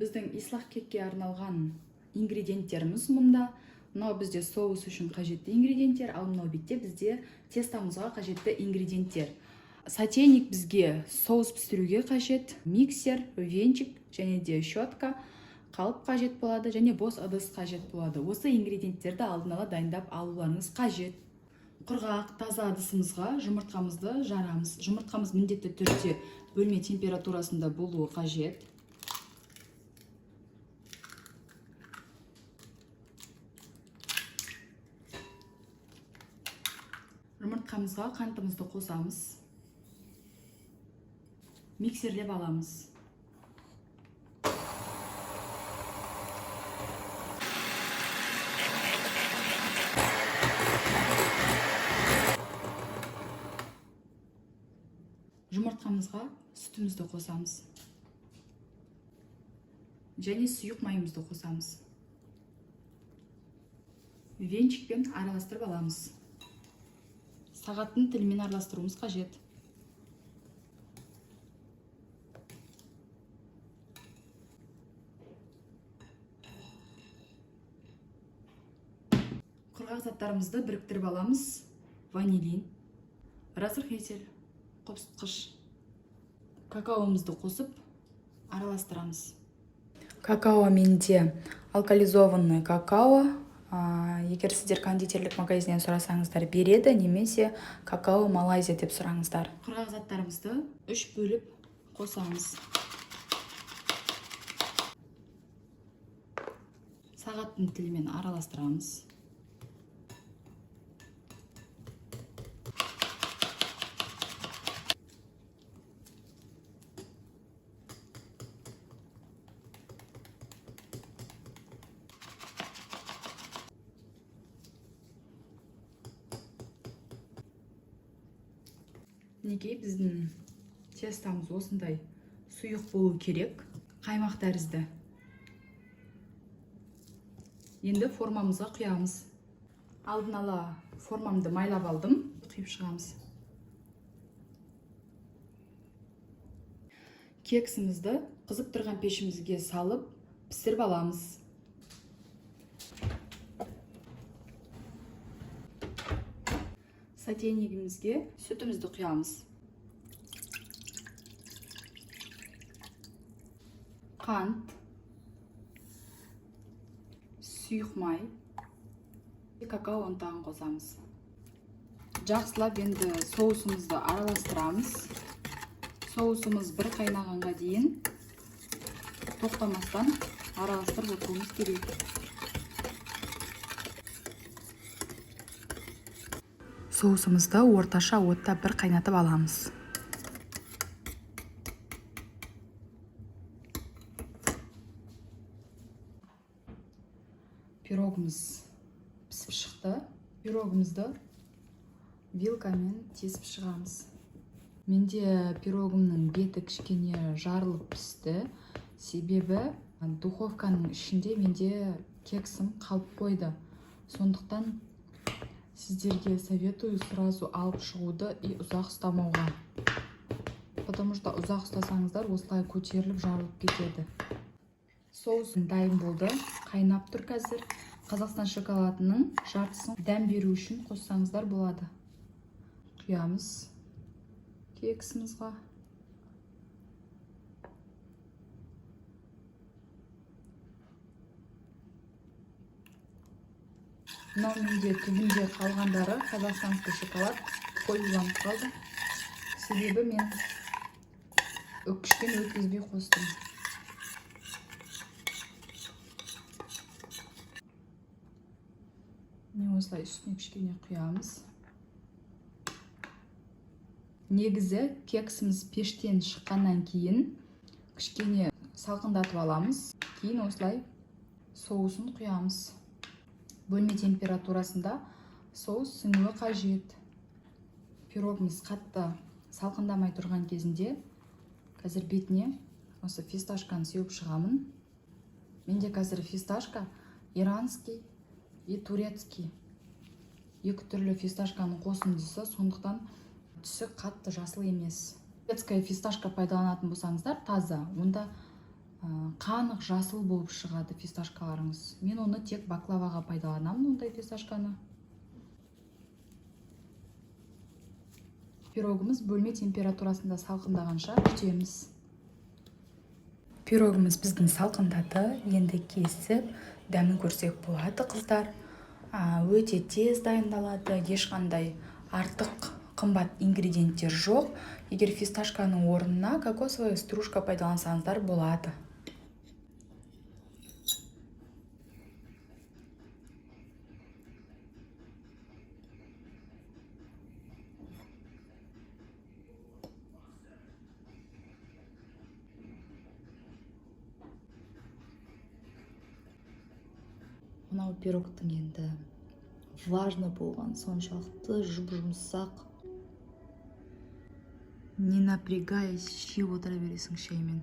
Біздің ислах кекке арналған ингредиенттеріміз мұнда. Мынау бізде соус үшін қажетті ингредиенттер, ал мынау бетте бізде тестамызға қажетті ингредиенттер. Сотейник бізге соус пісіруге қажет, миксер, венчик және де щетка, қалып қажет болады және бос ыдыс қажет болады. Осы ингредиенттерді алдын ала дайындап алуларыңыз қажет. Құрғақ таза ыдысымызға жұмыртқамызды жарамыз. Жұмыртқамыз міндетті түрде бөлме температурасында болуы қажет. Жұмыртқамызға қантымызды қосамыз. Миксерлеп аламыз. Жұмыртқамызға сүтімізді қосамыз. Және сұйық майымызды қосамыз. Венчикпен араластырып аламыз. Сағаттың тілімен араластыруымыз қажет. Құрғақ заттарымызды біріктіріп аламыз. Ванилин, разрыхлитель, қопсытқыш, какаомызды қосып араластырамыз. Какао менде алкализованный какао. Егер сіздер кондитерлік магазиннен сұрасаңыздар береді, немесе какао Малайзия деп сұраңыздар. Құрғақ заттарымызды 3 бөліп қосамыз. Сағаттың тілімен араластырамыз. Неге біздің тестамыз осындай сұйық болу керек, қаймақ тәрізді. Енді формамызға құямыз. Алдын ала формамды майлап алдым, құйып шығамыз. Кексімізді қызып тұрған пешімізге салып, пісіріп аламыз. Сотейнигімізге сүтімізді құямыз. Қант, сұйық май, какао ұнтағын қосамыз. Жақсылап енді соусымызды араластырамыз. Соусымыз бір қайнағанға дейін тоқтамастан араластырып отыруымыз керек. Соусымызды орташа отта бір қайнатып аламыз. Пирогымыз пісіп шықты. Пирогымызды вилкамен тесіп шығамыз. Менде пирогымның беті кішкене жарылып пісті. Себебі духовканың ішінде менде кексім қалып қойды. Сондықтан сіздерге советую сразу алып шығуды и ұзақ ұстамауға. Потому что ұзақ ұстасаңыздар осылай көтеріліп жарылып кетеді. Соусым дайын болды. Қайнап тұр қазір. Қазақстан шоколадының жартысын дәм беру үшін қоссаңыздар болады. Құямыз кексімізға. Мынау менде түбінде қалғандары қазақстанский шоколад қоюланып қалды. Себебі мен өкпішпен өткізбей қостым. Мен осылай үстіне кішкене құямыз. Негізі кексіміз пештен шыққаннан кейін кішкене салқындатып аламыз. Кейін осылай соусын құямыз. Бөлме температурасында соус сіңуі қажет. Пирогымыз қатты салқындамай тұрған кезінде қазір бетіне осы фисташканы сеуіп шығамын. Менде қазір фисташка иранский и турецкий. Екі түрлі фисташканың қосындысы, сондықтан түсі қатты жасыл емес. Турецкая фисташка пайдаланатын болсаңыздар таза, онда қанық жасыл болып шығады фисташкаларыңыз. Мен оны тек баклаваға пайдаланамын, ондай фисташканы. Пирогымыз бөлме температурасында салқындағанша күтеміз. Пирогымыз біздің салқындады, енді кесіп дәмін көрсек болады, қыздар. Өте тез дайындалады, ешқандай артық қымбат ингредиенттер жоқ. Егер фисташканың орнына кокосовая стружка пайдалансаңыздар болады. Мынау пирогтың енді влажный болған, соншалықты жұп-жұмсақ. Не напрягаясь, жеп отыра бересің шаймен.